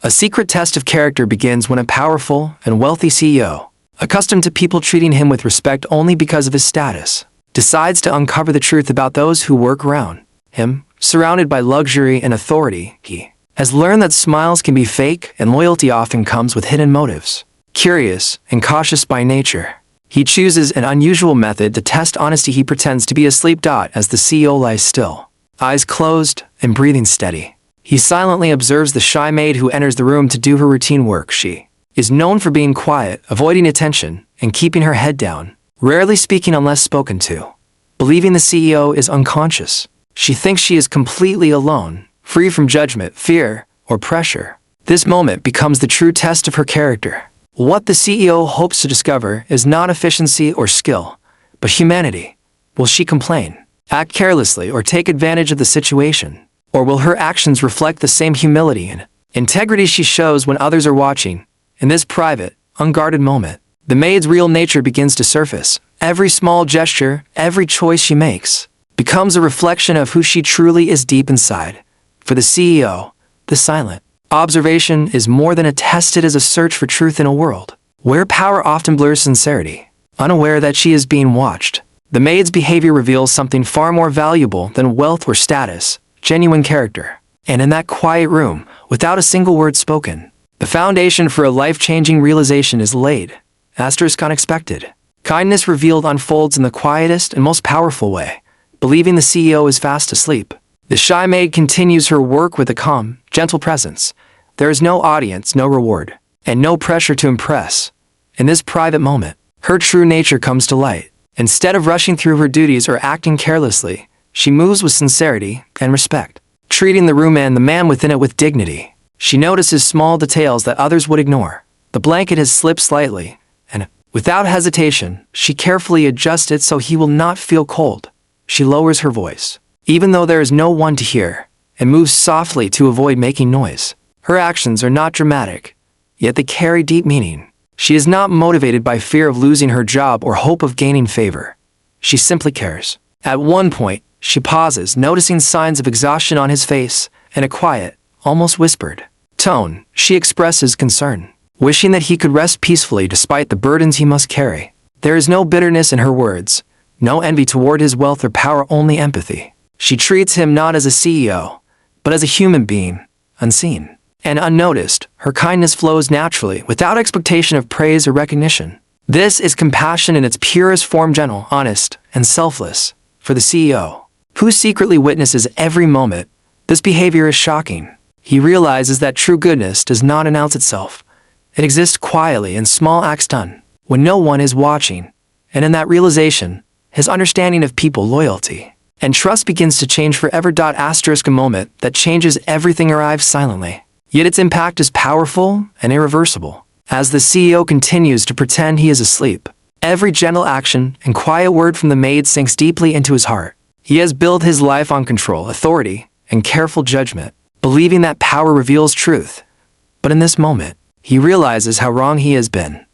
A secret test of character begins when a powerful and wealthy CEO, accustomed to people treating him with respect only because of his status, decides to uncover the truth about those who work around him. Surrounded by luxury and authority, he has learned that smiles can be fake and loyalty often comes with hidden motives. Curious and cautious by nature, he chooses an unusual method to test honesty. He pretends to be asleep. As the CEO lies still, eyes closed and breathing steady, he silently observes the shy maid who enters the room to do her routine work. She is known for being quiet, avoiding attention, and keeping her head down, rarely speaking unless spoken to. Believing the CEO is unconscious, she thinks she is completely alone, free from judgment, fear, or pressure. This moment becomes the true test of her character. What the CEO hopes to discover is not efficiency or skill, but humanity. Will she complain, act carelessly, or take advantage of the situation? Or will her actions reflect the same humility and integrity she shows when others are watching? In this private, unguarded moment, the maid's real nature begins to surface. Every small gesture, every choice she makes, becomes a reflection of who she truly is deep inside. For the CEO, the silent observation is more than a test. It is a search for truth in a world where power often blurs sincerity. Unaware that she is being watched, the maid's behavior reveals something far more valuable than wealth or status: genuine character. And in that quiet room, without a single word spoken, the foundation for a life-changing realization is laid. Unexpected kindness revealed unfolds in the quietest and most powerful way. Believing the CEO is fast asleep, the shy maid continues her work with a calm, gentle presence. There is no audience, no reward, and no pressure to impress. In this private moment, her true nature comes to light. Instead of rushing through her duties or acting carelessly, she moves with sincerity and respect, treating the room and the man within it with dignity. She notices small details that others would ignore. The blanket has slipped slightly, and without hesitation, she carefully adjusts it so he will not feel cold. She lowers her voice, even though there is no one to hear, and moves softly to avoid making noise. Her actions are not dramatic, yet they carry deep meaning. She is not motivated by fear of losing her job or hope of gaining favor. She simply cares. At one point, she pauses, noticing signs of exhaustion on his face. In a quiet, almost whispered tone, she expresses concern, wishing that he could rest peacefully despite the burdens he must carry. There is no bitterness in her words, no envy toward his wealth or power, only empathy. She treats him not as a CEO, but as a human being, unseen and unnoticed. Her kindness flows naturally, without expectation of praise or recognition. This is compassion in its purest form, gentle, honest, and selfless. For the CEO, who secretly witnesses every moment, this behavior is shocking. He realizes that true goodness does not announce itself. It exists quietly in small acts done when no one is watching. And in that realization, his understanding of people, loyalty, and trust begins to change forever. A moment that changes everything arrives silently, yet its impact is powerful and irreversible. As the CEO continues to pretend he is asleep, every gentle action and quiet word from the maid sinks deeply into his heart. He has built his life on control, authority, and careful judgment, believing that power reveals truth. But in this moment, he realizes how wrong he has been.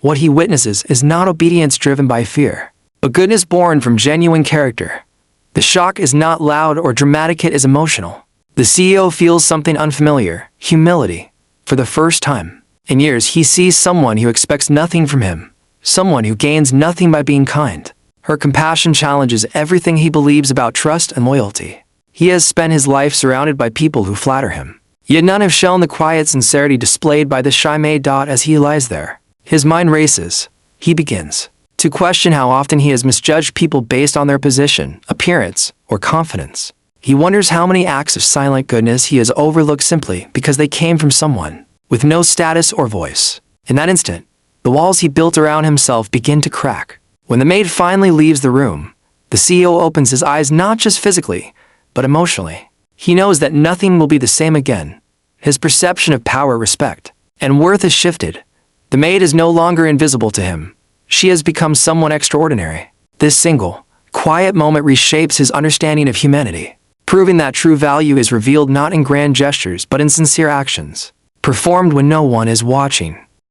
What he witnesses is not obedience driven by fear, but goodness born from genuine character. The shock is not loud or dramatic, it is emotional. The CEO feels something unfamiliar: humility. For the first time in years, he sees someone who expects nothing from him, someone who gains nothing by being kind. Her compassion challenges everything he believes about trust and loyalty. He has spent his life surrounded by people who flatter him, yet none have shown the quiet sincerity displayed by the shy maid. As he lies there, his mind races. He begins to question how often he has misjudged people based on their position, appearance, or confidence. He wonders how many acts of silent goodness he has overlooked simply because they came from someone with no status or voice. In that instant, the walls he built around himself begin to crack. When the maid finally leaves the room, the CEO opens his eyes not just physically, but emotionally. He knows that nothing will be the same again. His perception of power, respect, and worth has shifted. The maid is no longer invisible to him. She has become someone extraordinary. This single, quiet moment reshapes his understanding of humanity, proving that true value is revealed not in grand gestures but in sincere actions, performed when no one is watching.